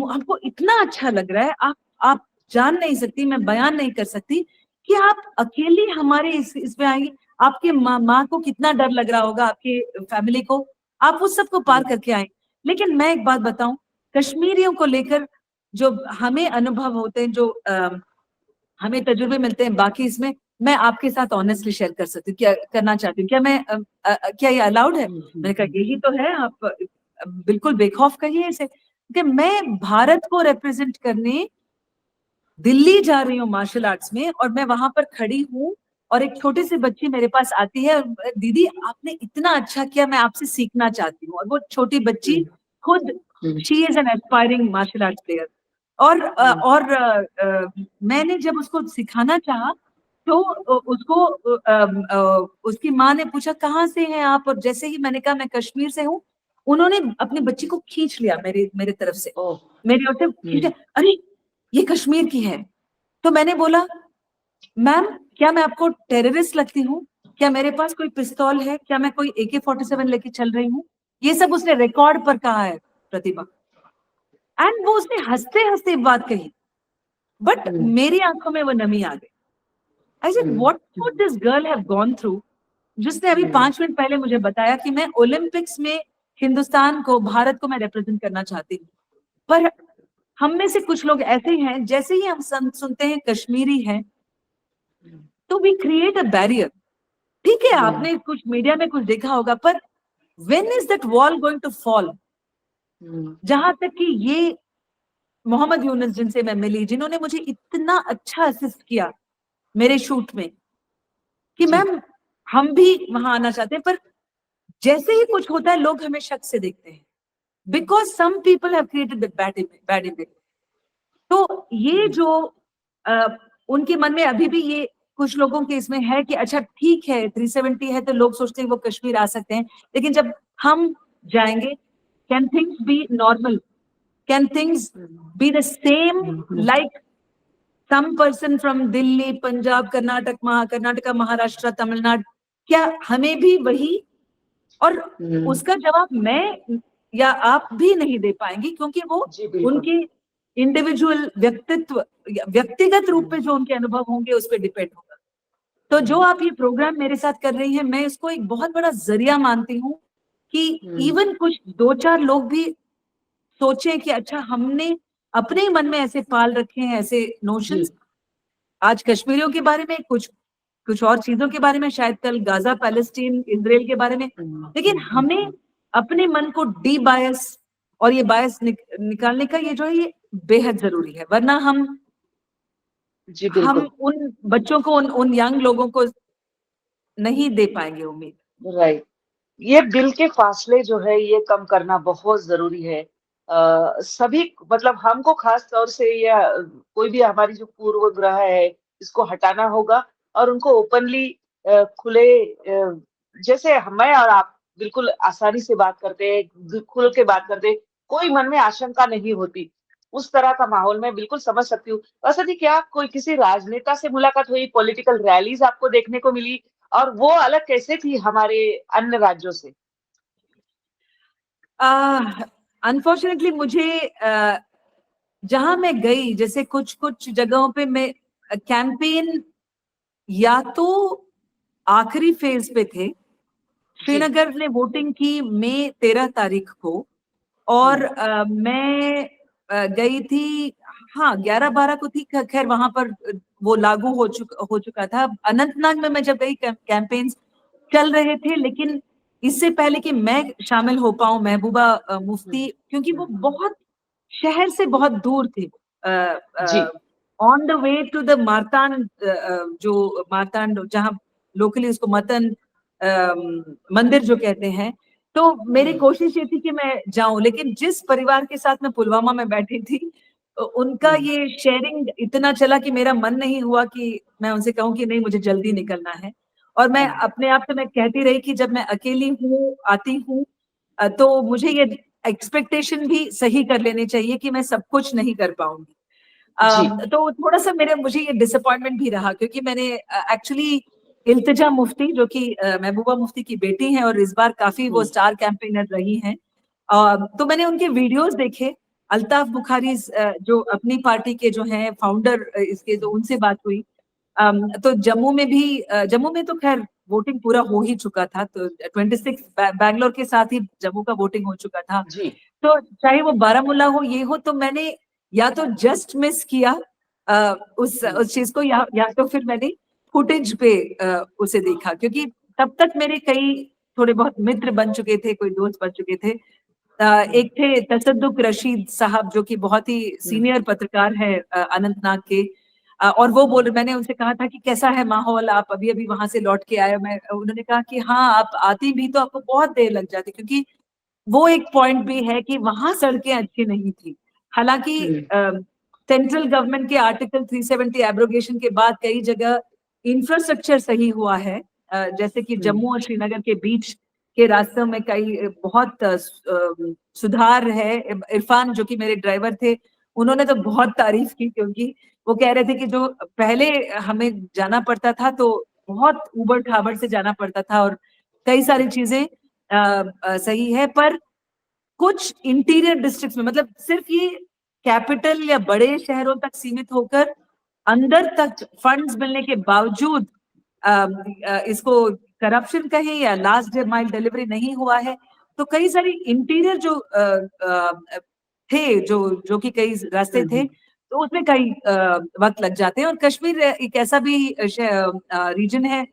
हमको इतना अच्छा लग रहा है, आप जान नहीं सकती, मैं बयान नहीं कर सकती कि आप अकेली हमारे इसमें आएंगी। आपके माँ को कितना डर लग रहा होगा, आपके फैमिली को, आप उस सबको पार करके आए। लेकिन मैं एक बात बताऊं, कश्मीरियों को लेकर जो हमें अनुभव होते हैं, जो हमें तजुर्बे मिलते हैं, बाकी इसमें मैं आपके साथ ऑनेस्टली शेयर कर सकती हूँ, क्या करना चाहती हूँ, क्या ये अलाउड है? मैंने कहा यही तो है, आप बिल्कुल बेखौफ कहिए इसे, कि मैं भारत को रिप्रेजेंट करने दिल्ली जा रही हूँ मार्शल आर्ट्स में, और मैं वहां पर खड़ी हूँ, और एक छोटी सी बच्ची मेरे पास आती है, दीदी आपने इतना अच्छा किया, मैं आपसे सीखना चाहती हूँ। और वो छोटी बच्ची खुद, she is an aspiring martial arts player. और मैंने जब उसको सिखाना चाहा, तो उसको उसकी माँ ने पूछा कहाँ से हैं आप, और जैसे ही मैंने कहा मैं कश्मीर से हूँ, उन्होंने अपनी बच्ची को खींच लिया मेरे तरफ से, मेरी ओर से खींचा, अरे ये कश्मीर की है। तो मैंने बोला, मैम क्या मैं आपको टेररिस्ट लगती हूँ? क्या मेरे पास कोई पिस्तौल है? क्या मैं कोई AK-47 लेके चल रही हूँ? ये सब उसने रिकॉर्ड पर कहा है, प्रतिभा। एंड वो उसने हंसते हंसते बात कही, बट मेरी आंखों में वो नमी आ गई। I said what would this girl have gone through, जिसने अभी 5 मिनट पहले मुझे बताया कि मैं ओलंपिक्स में हिंदुस्तान को, भारत को मैं रिप्रेजेंट करना चाहती हूँ। पर हम में से कुछ लोग ऐसे हैं, जैसे ही हम सुनते हैं कश्मीरी हैं, तो वी क्रिएट अ बैरियर। ठीक है, आपने कुछ मीडिया में कुछ देखा होगा, पर when is that wall going to fall? जहां तक कि ये मोहम्मद यूनुस, जिनसे मैं मिली, जिन्होंने मुझे इतना अच्छा असिस्ट किया मेरे शूट में, कि मैम हम भी वहां आना चाहते हैं, पर जैसे ही कुछ होता है लोग हमें शक से देखते हैं, because some people have created bad image. तो ये जो उनके मन में अभी भी ये कुछ लोगों के इसमें है कि अच्छा ठीक है, 370 है तो लोग सोचते हैं वो कश्मीर आ सकते हैं, लेकिन जब हम जाएंगे, can things B normal? Can things be the same like some person from Delhi, Punjab, Karnataka, Maharashtra, Tamil Nadu, क्या हमें भी वही? और उसका जवाब मैं या आप भी नहीं दे पाएंगे, क्योंकि वो जी बिल्कुल। उनके इंडिविजुअल व्यक्तिगत रूप में जो उनके अनुभव होंगे उस पर डिपेंड होगा। तो जो आप ये प्रोग्राम मेरे साथ कर रही हैं, मैं इसको एक बहुत बड़ा जरिया मानती हूँ कि इवन कुछ 2-4 लोग भी सोचें कि अच्छा, हमने अपने ही मन में ऐसे पाल रखे हैं ऐसे नोशंस, आज कश्मीरियों के बारे में, कुछ कुछ और चीजों के बारे में, शायद कल गाजा, पैलेस्टीन, इसराइल के बारे में, लेकिन हमें अपने मन को डी बायस और ये बायस निकालने का ये जो है, ये बेहद जरूरी है, वरना जी हम बिल्कुल। उन बच्चों को, उन यंग लोगों को नहीं दे पाएंगे उम्मीद। राइट। ये दिल के फासले जो है ये कम करना बहुत ज़रूरी है। सभी मतलब हमको ख़ास तौर से या कोई भी हमारी जो पूर्वग्रह है, इसको हटाना होगा और उनको ओपनली खुले जैसे मैं और आप बिल्कुल आसानी से बात करते हैं, खुल के बात करते हैं, कोई मन में आशंका नहीं होती। उस तरह का माहौल मैं बिल्कुल समझ सकती हूँ। वैसे जी क्या कोई किसी राजनेता से मुलाकात हुई, पॉलिटिकल रैलीज़ आपको देखने को मिली? और वो अलग कैसे थी हमारे अन्य राज्यों से? अनफॉर्चुनेटली मुझे जहां मैं गई, जैसे कुछ कुछ जगहों पे मैं कैंपेन या तो आखिरी फेज पे थे, जी। श्रीनगर ने वोटिंग की मई 13 तारीख को, और हुँ, मैं गई थी, हाँ 11-12 को थी, खैर वहां पर वो लागू हो चुका था। अनंतनाग में मैं जब गई, कैंपेन्स चल रहे थे, लेकिन इससे पहले कि मैं शामिल हो पाऊं, महबूबा हुँ, मुफ्ती, क्योंकि वो हुँ। बहुत शहर से बहुत दूर थे, जी, on the way to the Martand, जो मारतांड जहाँ लोकली उसको मतन मंदिर जो कहते हैं। तो मेरी हुँ, कोशिश ये थी कि मैं जाऊं, लेकिन जिस परिवार के साथ मैं पुलवामा में बैठी थी, उनका हुँ, ये शेयरिंग इतना चला कि मेरा मन नहीं हुआ कि मैं उनसे कहूं कि नहीं, मुझे जल्दी निकलना है। और मैं हुँ, अपने आप से मैं कहती रही कि जब मैं अकेली हूँ, आती हूँ, तो मुझे ये एक्सपेक्टेशन भी सही कर लेनी चाहिए कि मैं सब कुछ नहीं कर पाऊंगी। जी, तो थोड़ा सा मुझे ये डिसअपॉइंटमेंट भी रहा, क्योंकि मैंने एक्चुअली इल्तिजा मुफ्ती, जो कि महबूबा मुफ्ती की बेटी हैं और इस बार काफी वो हुँ, स्टार कैंपेनर रही हैं, तो मैंने उनके वीडियोस देखे। अल्ताफ बुखारी जो अपनी पार्टी के जो हैं फाउंडर, इसके, तो उनसे बात हुई। तो जम्मू में भी, जम्मू में तो खैर वोटिंग पूरा हो ही चुका था, तो 26 बैंगलोर के साथ ही जम्मू का वोटिंग हो चुका था। जी, तो चाहे वो बारामूला हो, ये हो, तो मैंने या तो जस्ट मिस किया हुँ, उस चीज को, या तो फिर मैंने फुटेज पे उसे देखा, क्योंकि तब तक मेरे कई थोड़े बहुत मित्र बन चुके थे, कोई दोस्त बन चुके थे। हुँ, एक थे तसद्दुक रशीद साहब, जो कि बहुत ही हुँ, सीनियर पत्रकार है अनंतनाग के, और वो बोल, मैंने उनसे कहा था कि कैसा है माहौल, आप अभी अभी वहां से लौट के आए हो? उन्होंने कहा कि हाँ, आप आती भी तो आपको बहुत देर लग जाती, क्योंकि वो एक पॉइंट भी है कि वहां सड़कें अच्छी नहीं थी। हालांकि हुँ, सेंट्रल गवर्नमेंट के आर्टिकल 370 एब्रोगेशन के बाद कई जगह इंफ्रास्ट्रक्चर सही हुआ है, जैसे कि हुँ, जम्मू और श्रीनगर के बीच के रास्तों में कई बहुत सुधार है। इरफान, जो कि मेरे ड्राइवर थे, उन्होंने तो बहुत तारीफ की, क्योंकि वो कह रहे थे कि जो पहले हमें जाना पड़ता था तो बहुत उबड़ खाबड़ से जाना पड़ता था, और कई सारी चीजें सही है, पर कुछ इंटीरियर डिस्ट्रिक्ट्स में, मतलब सिर्फ ये कैपिटल या बड़े शहरों तक सीमित होकर अंदर तक फंड्स मिलने के बावजूद इसको करप्शन कहें या लास्ट माइल डिलीवरी नहीं हुआ है। तो कई सारी इंटीरियर जो थे, जो कि कई रास्ते हुँ, थे, हुँ, तो उसमें कई वक्त लग जाते हैं। और कश्मीर एक ऐसा भी रीजन है,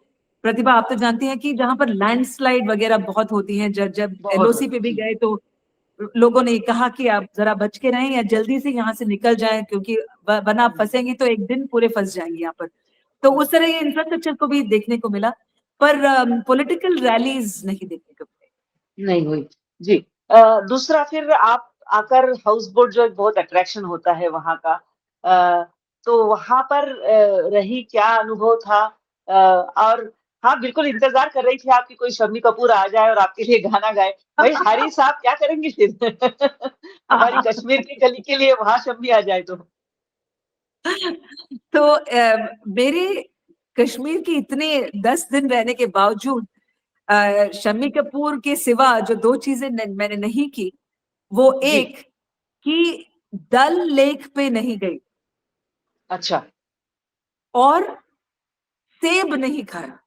प्रतिभा, आप तो जानती हैं कि जहां पर लैंडस्लाइड वगैरह बहुत होती हैं। जब जब बहुत एलओसी होता पे है। भी जी, गए, तो लोगों ने कहा कि आप जरा बच के रहें या जल्दी से यहाँ से निकल जाएं, क्योंकि वरना आप हुँ, फंसेंगी तो एक दिन पूरे फंस जाएंगे यहाँ पर। तो हुँ, उस तरह ये इंफ्रास्ट्रक्चर को भी देखने को मिला, पर पॉलिटिकल रैलीज नहीं देखने को मिले। नहीं हुई। जी। दूसरा फिर आप आकर हाउस बोट जो एक बहुत अट्रैक्शन होता है वहाँ का, अ, तो वहाँ पर रही क्या अनुभव था? और हाँ, बिल्कुल इंतज़ार कर रही थी आपकी कोई शम्मी कपूर आ जाए और आपके लिए गाना गाए। भाई हारिस साहब क्या करेंगे फिर? हमारी कश्मीर की कली के लिए वहाँ शम्मी आ जाए तो। तो मेरे कश्मीर की इतने 10 दिन रहने के बावजूद शम्मी कपूर के सिवा जो दो चीजें मैंने नहीं की, वो जी। एक कि डल लेक पे नहीं गई अच्छा। और सेब नहीं खाया।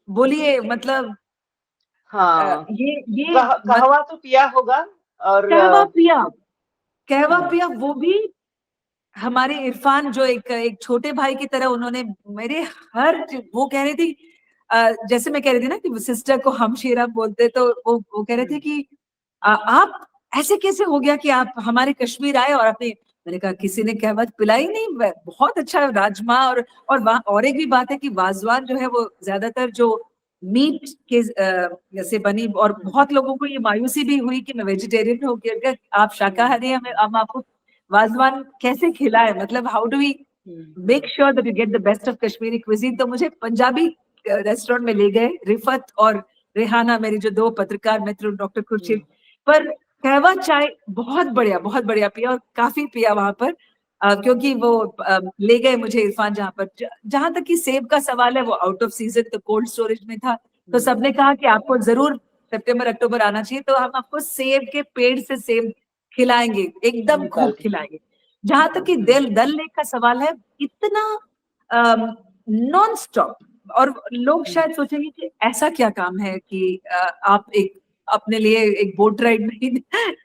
बोलिए मतलब हाँ, ये मत कहवा तो पिया होगा। और कहवा पिया, कहवा हम्म, पिया, वो भी हमारे इरफान जो एक एक छोटे भाई की तरह उन्होंने मेरे वो कह रही थी जैसे मैं कह रही थी ना कि सिस्टर को हमशीरा बोलते, तो वो कह रहे थे हम्म, कि आप ऐसे कैसे हो गया कि आप हमारे कश्मीर आए और आपने, मैंने कहा किसी ने कहवत पिलाई नहीं, बहुत अच्छा राजमा और वहाँ और एक भी बात है कि वाजवान जो है वो ज्यादातर जो मीट के से बनी, और हम्म, बहुत लोगों को ये मायूसी भी हुई कि मैं वेजिटेरियन हूँ कि अगर आप शाकाहारी हैं, हम आपको वाजवान कैसे खिलाए, मतलब how do we hmm, make sure that you get the best of Kashmiri cuisine. तो मुझे पंजाबी रेस्टोरेंट में ले गए रिफत और रेहाना, मेरी जो दो पत्रकार मित्र, डॉक्टर खुर्शीद। हम्म, पर कहवा चाय बहुत बढ़िया पिया और काफी पिया वहां पर, क्योंकि वो ले गए मुझे इरफान जहां पर, जहां तक कि सेब का सवाल है वो आउट ऑफ सीजन तो कोल्ड स्टोरेज में था। तो हम्म, सबने कहा कि आपको जरूर सितंबर अक्टूबर आना चाहिए, तो हम आपको सेब के पेड़ से सेब खिलाएंगे, एकदम निकाल खूब के। खिलाएंगे। जहां तक कि हम्म, दल लेक का सवाल है, इतना नॉन स्टॉप, और लोग हम्म, शायद सोचेंगे कि ऐसा क्या काम है कि आप एक अपने लिए एक बोट राइड नहीं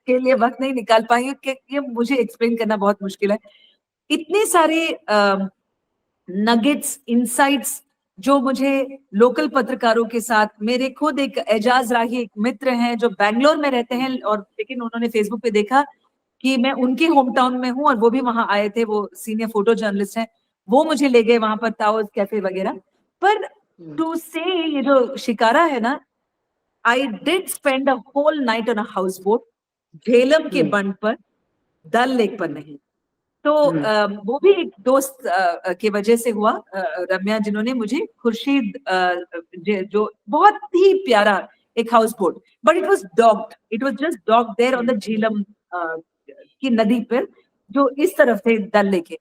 के लिए वक्त नहीं निकाल पाएंगे, कि ये मुझे एक्सप्लेन करना बहुत मुश्किल है। इतने सारे नगेट्स, इंसाइट्स जो मुझे लोकल पत्रकारों के साथ, मेरे खुद एक एजाज राही एक मित्र हैं जो बैंगलोर में रहते हैं, और लेकिन उन्होंने फेसबुक पे देखा कि मैं उनके होम टाउन में हूँ और वो भी वहां आए थे, वो सीनियर फोटो जर्नलिस्ट हैं, वो मुझे ले गए वहां पर ताओज कैफे वगैरह पर। हम्म, टू से ये जो शिकारा है ना, I did spend a whole night on a houseboat, Jhelum के हम्म, बंद पर, डल लेक पर नहीं। तो हम्म, वो भी एक दोस्त के वजह से हुआ, रम्या, जिन्होंने मुझे खुर्शीद जो बहुत ही प्यारा एक houseboat, but it was just docked there on the Jhelum की नदी पर, जो इस तरफ थे डल लेके।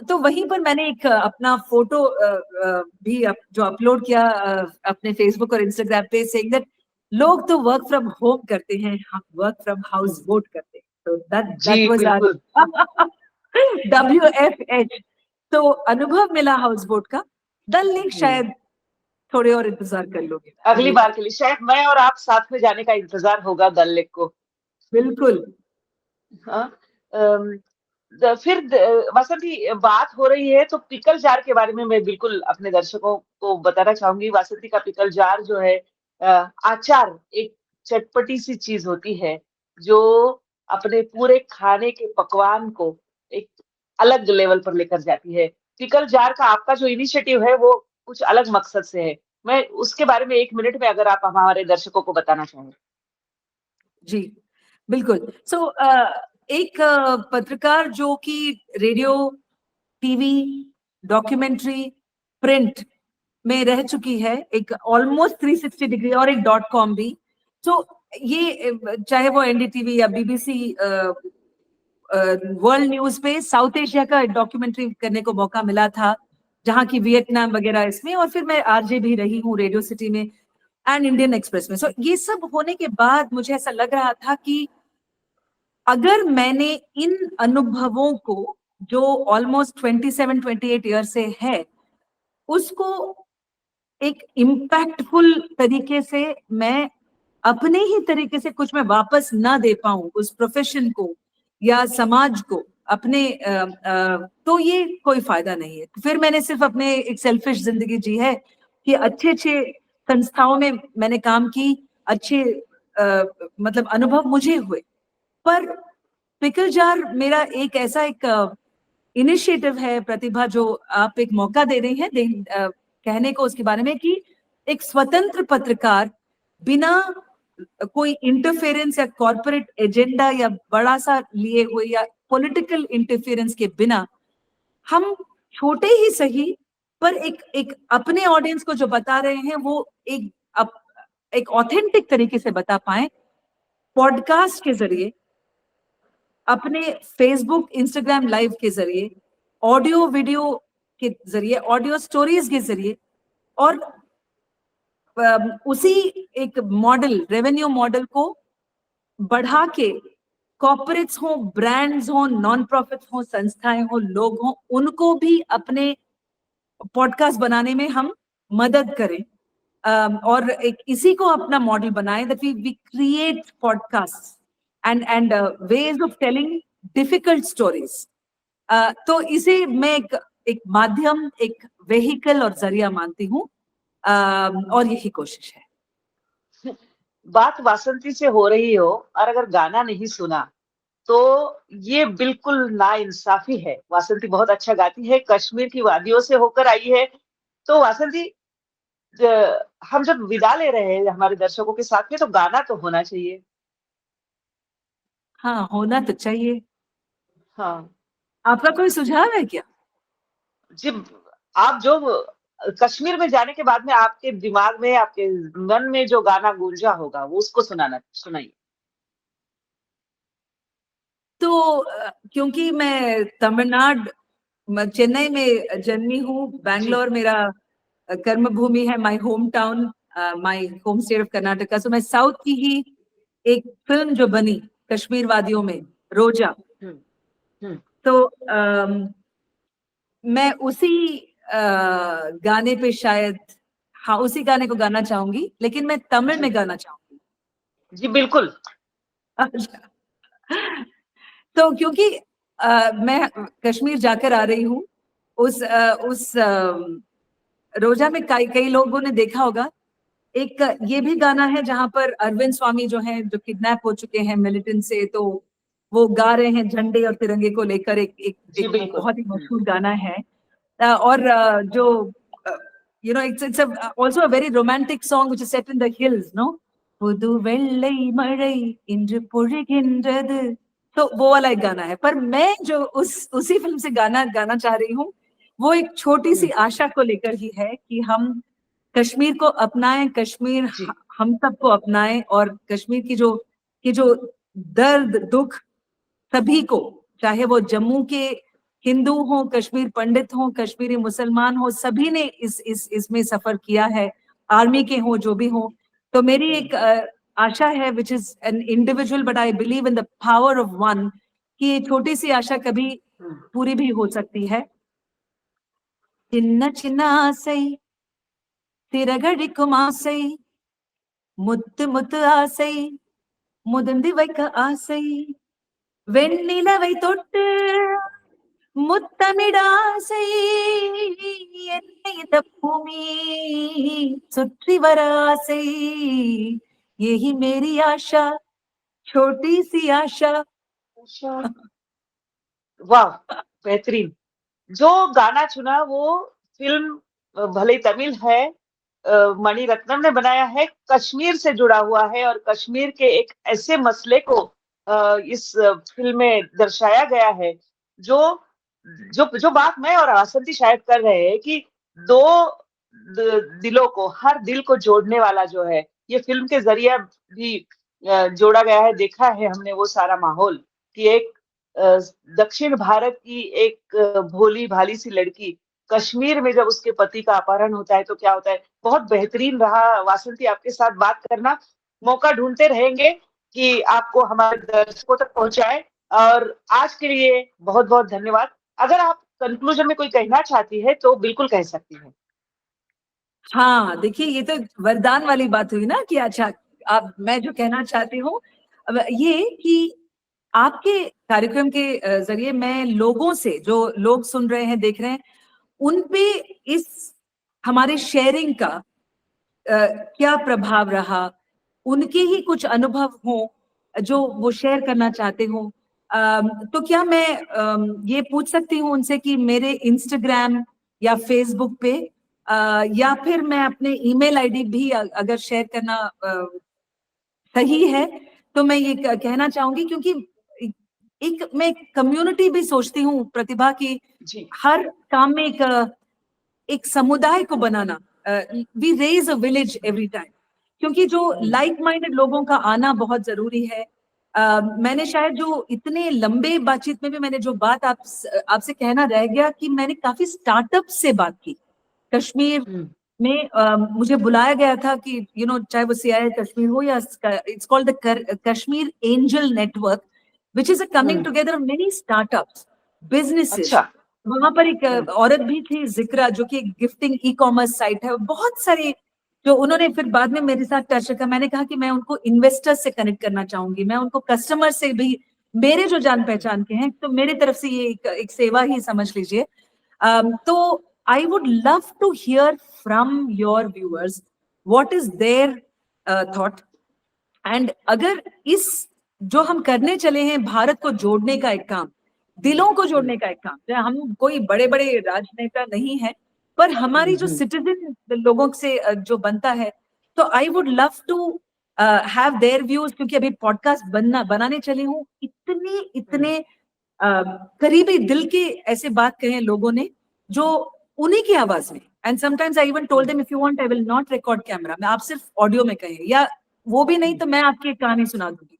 तो वहीं पर मैंने एक अपना फोटो भी जो अपलोड किया अपने फेसबुक और इंस्टाग्राम पे, सेइंग दैट लोग तो वर्क फ्रॉम होम करते हैं, हम work from house hmm. Boat करते हैं। तो दैट जी दैट वाज बिल्कुल। WFH। तो अनुभव मिला हाउस बोट का। डल लेक हम्म, शायद थोड़े और इंतजार कर लोगे अगली अगली बार बार। के लिए शायद मैं और आप साथ में जाने का इंतजार होगा दल लेक को। बिल्कुल। हाँ। अम, फिर वासंती, बात हो रही है तो पिकल जार के बारे में मैं बिल्कुल अपने दर्शकों को बताना चाहूंगी। वासंती का पिकल जार जो है, आचार एक चटपटी सी चीज होती है जो अपने पूरे खाने के पकवान को एक अलग लेवल पर लेकर जाती है। पिकल जार का आपका जो इनिशिएटिव है वो कुछ अलग मकसद से है। मैं उसके बारे में 1 मिनट में अगर आप हमारे दर्शकों को बताना चाहें। जी बिल्कुल। सो एक पत्रकार जो कि रेडियो, टीवी, डॉक्यूमेंट्री, प्रिंट में रह चुकी है, एक ऑलमोस्ट 360 डिग्री, और एक .com भी। तो ये चाहे वो एनडीटीवी या बीबीसी वर्ल्ड न्यूज पे साउथ एशिया का डॉक्यूमेंट्री करने को मौका मिला था, जहाँ की वियतनाम वगैरह इसमें, और फिर मैं आरजे भी रही हूँ रेडियो सिटी में एंड इंडियन एक्सप्रेस में। सो ये सब होने के बाद मुझे ऐसा लग रहा था कि अगर मैंने इन अनुभवों को, जो ऑलमोस्ट 27-28 ईयर से है, उसको एक इम्पैक्टफुल तरीके से मैं अपने ही तरीके से कुछ मैं वापस ना दे पाऊं उस प्रोफेशन को या समाज को अपने तो ये कोई फायदा नहीं है। फिर मैंने सिर्फ अपने एक सेल्फिश जिंदगी जी है कि अच्छे अच्छे संस्थाओं में मैंने काम की, अच्छे मतलब अनुभव मुझे हुए। पर पिकल जार मेरा एक ऐसा एक इनिशिएटिव है, प्रतिभा, जो आप एक मौका दे रही हैं कहने को उसके बारे में कि एक स्वतंत्र पत्रकार बिना कोई इंटरफेरेंस या कॉर्पोरेट एजेंडा या बड़ा सा लिए हुए या पॉलिटिकल इंटरफेरेंस के बिना, हम छोटे ही सही पर एक एक अपने ऑडियंस को जो बता रहे हैं वो एक एक ऑथेंटिक तरीके से बता पाए, पॉडकास्ट के जरिए, अपने फेसबुक इंस्टाग्राम लाइव के जरिए, ऑडियो वीडियो के जरिए, ऑडियो स्टोरीज के जरिए, और उसी एक मॉडल, रेवेन्यू मॉडल को बढ़ा के कॉर्पोरेट्स हो, ब्रांड्स हो, नॉन प्रॉफिट हो, संस्थाएं हो, लोग हो, उनको भी अपने पॉडकास्ट बनाने में हम मदद करें, और एक इसी को अपना मॉडल बनाए, that we create podcast and ways of telling difficult stories. तो इसे मैं एक माध्यम, एक वेहिकल और जरिया मानती हूँ, और यही कोशिश है। बात वासंती से हो रही हो और अगर गाना नहीं सुना तो ये बिल्कुल नाइंसाफी है। वासंती बहुत अच्छा गाती है, कश्मीर की वादियों से होकर आई है। तो वासंती, हम जब विदा ले रहे हैं हमारे दर्शकों के साथ में, तो गाना तो होना चाहिए। हाँ, होना तो चाहिए। हाँ आपका कोई सुझाव है क्या? जी, आप जो कश्मीर में जाने के बाद में आपके दिमाग में, आपके मन में जो गाना गूंजा होगा, वो उसको सुनाइए। तो क्योंकि मैं तमिलनाडु, चेन्नई में जन्मी हूँ, जी। बैंगलोर मेरा कर्म भूमि है, my home town, my home state of Karnataka. So मैं साउथ की ही एक फिल्म जो बनी कश्मीर वादियों में, रोजा, हम्म। हम्म। तो मैं उसी गाने पे शायद, हाँ, उसी गाने को गाना चाहूंगी, लेकिन मैं तमिल जी। में गाना चाहूंगी। जी बिल्कुल। अच्छा। तो क्योंकि मैं कश्मीर जाकर आ रही हूँ, उस रोजा में कई कई लोगों ने देखा होगा, एक ये भी गाना है जहां पर अरविंद स्वामी जो हैं, जो किडनैप हो चुके हैं मिलिटेंट से, तो वो गा रहे हैं झंडे और तिरंगे को लेकर, जी एक वो बिल्कुल। बहुत ही मशहूर गाना है। और जो it's also a very romantic song which is set in the hills, no, புது வெள்ளை मழை இன்று பொழிகின்றது, तो वो वाला एक गाना है। पर मैं जो उसी फिल्म से गाना गाना चाह रही हूँ, वो एक छोटी सी हम्म। आशा को लेकर ही है कि हम कश्मीर को अपनाएं, कश्मीर जी। हम सबको अपनाएं, और कश्मीर की जो दर्द दुख सभी को, चाहे वो जम्मू के हिंदू हो, कश्मीर पंडित हो, कश्मीरी मुसलमान हो, सभी ने इस इसमें सफर किया है, आर्मी के हो, जो भी हो। तो मेरी हम्म। एक आशा है, which is an individual, but I believe in the power of one, कि ये छोटी सी आशा कभी हम्म। पूरी भी हो सकती है। चिन्ह चिन्ह आसै திரகழிக்கும் ஆசை, முத்து முத்து ஆசை, முதிர்ந்து வைக்க ஆசை, வெண்ணிலவை தொட்டு முத்தமிட ஆசை, என்னை இந்த பூமி சுற்றி வர ஆசை, यही मेरी आशा, छोटी सी आशा। अच्छा। वाह, बेहतरीन। जो गाना चुना वो फिल्म भले ही तमिल है, मणिरत्नम ने बनाया है, कश्मीर से जुड़ा हुआ है और कश्मीर के एक ऐसे मसले को इस फिल्म में दर्शाया गया है, जो जो जो बात मैं और वासंती शायद कर रहे हैं कि दो दिलों को, हर दिल को जोड़ने वाला जो है, ये फिल्म के जरिए भी जोड़ा गया है। देखा है हमने वो सारा माहौल कि एक अ, दक्षिण भारत की एक भोली भाली सी लड़की कश्मीर में जब उसके पति का अपहरण होता है तो क्या होता है। बहुत बेहतरीन रहा वासंती आपके साथ बात करना। मौका ढूंढते रहेंगे कि आपको हमारे दर्शकों तक पहुंचाए। और आज के लिए बहुत बहुत धन्यवाद। अगर आप कंक्लूजन में कोई कहना चाहती है तो बिल्कुल कह सकती हैं। हाँ, देखिए, ये तो वरदान वाली बात हुई ना, कि अच्छा, आप, मैं जो कहना चाहती हूँ अब ये, कि आपके कार्यक्रम के जरिए मैं लोगों से, जो लोग सुन रहे हैं, देख रहे हैं, उन पे इस हमारे शेयरिंग का क्या प्रभाव रहा, उनके ही कुछ अनुभव हो जो वो शेयर करना चाहते हो। तो क्या मैं ये पूछ सकती हूँ उनसे कि मेरे इंस्टाग्राम या फेसबुक पे, या फिर मैं अपने ईमेल आईडी भी अगर शेयर करना सही है, तो मैं ये कहना चाहूंगी, क्योंकि एक मैं कम्युनिटी भी सोचती हूँ प्रतिभा की, जी। हर काम में एक समुदाय को बनाना, we raise a village every time, क्योंकि जो हम्म। लाइक माइंडेड लोगों का आना बहुत जरूरी है। मैंने शायद जो इतने लंबे बातचीत में भी मैंने जो बात आपसे कहना रह गया कि मैंने काफी स्टार्टअप से बात की कश्मीर हम्म, में। मुझे बुलाया गया था कि चाहे वो सीआईआई कश्मीर हो या it's called the Kashmir angel network, which is a coming hmm, together of many startups, businesses. अच्छा। वहां पर एक हम्म, औरत भी थी जिक्रा, जो कि गिफ्टिंग ई कॉमर्स साइट है, बहुत सारे जो उन्होंने फिर बाद में मेरे साथ टच रखा। मैंने कहा कि मैं उनको इन्वेस्टर्स से कनेक्ट करना चाहूंगी, मैं उनको कस्टमर से भी, मेरे जो जान पहचान के हैं, तो मेरी तरफ से ये एक सेवा ही समझ लीजिए। तो I would love to hear from your viewers what is their thought, and अगर इस जो हम करने चले हैं भारत को जोड़ने का एक काम, दिलों को हम्म, जोड़ने का एक काम, हम कोई बड़े बड़े राजनेता नहीं है, पर हमारी जो हम्म, सिटीजन लोगों से जो बनता है, तो I would love to have their views, क्योंकि अभी पॉडकास्ट बनाने चली हूँ। इतने हम्म, इतने करीबी दिल के ऐसे बात कहे लोगों ने, जो उन्हीं की आवाज में। And sometimes I even told hmm, them, if you want I will not record camera, मैं आप सिर्फ ऑडियो में कहें, या वो भी नहीं हम्म, तो मैं आपकी एक कहानी सुना दूंगी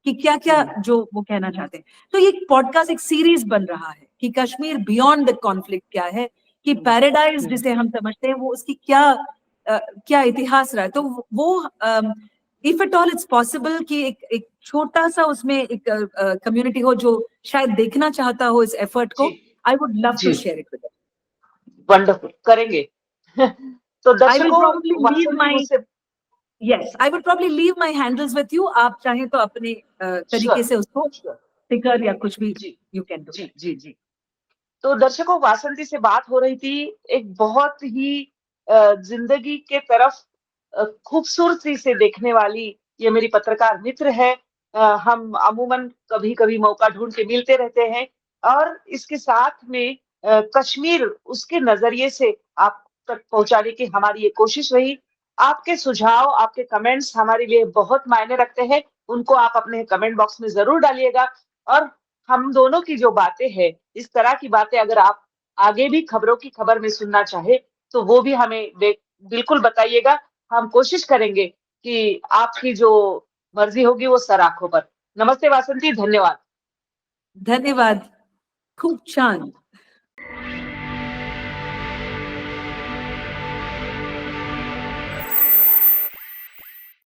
कि क्या क्या हम्म, जो वो कहना चाहते हैं। तो ये पॉडकास्ट एक सीरीज बन रहा है कि कश्मीर बियॉन्ड द कॉन्फ्लिक्ट क्या है, कि हम्म, पैराडाइज हम्म, जिसे हम समझते हैं वो उसकी क्या क्या इतिहास रहा है। तो वो if at all it's possible कि एक छोटा सा उसमें एक कम्युनिटी हो जो शायद देखना चाहता हो इस एफर्ट जी, को, आई वुड लव टू जी, शेयर इट विद। वंडरफुल, करेंगे। तो आई विल दर्शकों, प्रॉब्ली लीव वासंती माई मुझसे, yes I would probably leave my handles with you. आप चाहें तो अपने श्योर, तरीके से उसको श्योर, स्टिकर या कुछ भी जी, यू कैन डू जी, दैट। जी, जी। तो दर्शकों, वासंती से बात हो रही थी, एक बहुत ही जिंदगी के तरफ खूबसूरती से देखने वाली ये मेरी पत्रकार मित्र है। हम अमूमन कभी कभी मौका ढूंढ के मिलते रहते हैं, और इसके साथ में कश्मीर उसके नजरिए से आप तक पहुंचाने की हमारी ये कोशिश रही। आपके सुझाव, आपके कमेंट्स हमारे लिए बहुत मायने रखते हैं। उनको आप अपने कमेंट बॉक्स में जरूर डालिएगा। और हम दोनों की जो बातें हैं, इस तरह की बातें अगर आप आगे भी खबरों की खबर में सुनना चाहे, तो वो भी हमें बिल्कुल बताइएगा। हम कोशिश करेंगे कि आपकी जो मर्जी होगी वो सर आंखों पर। नमस्ते वासंती, धन्यवाद। धन्यवाद, खूब छान।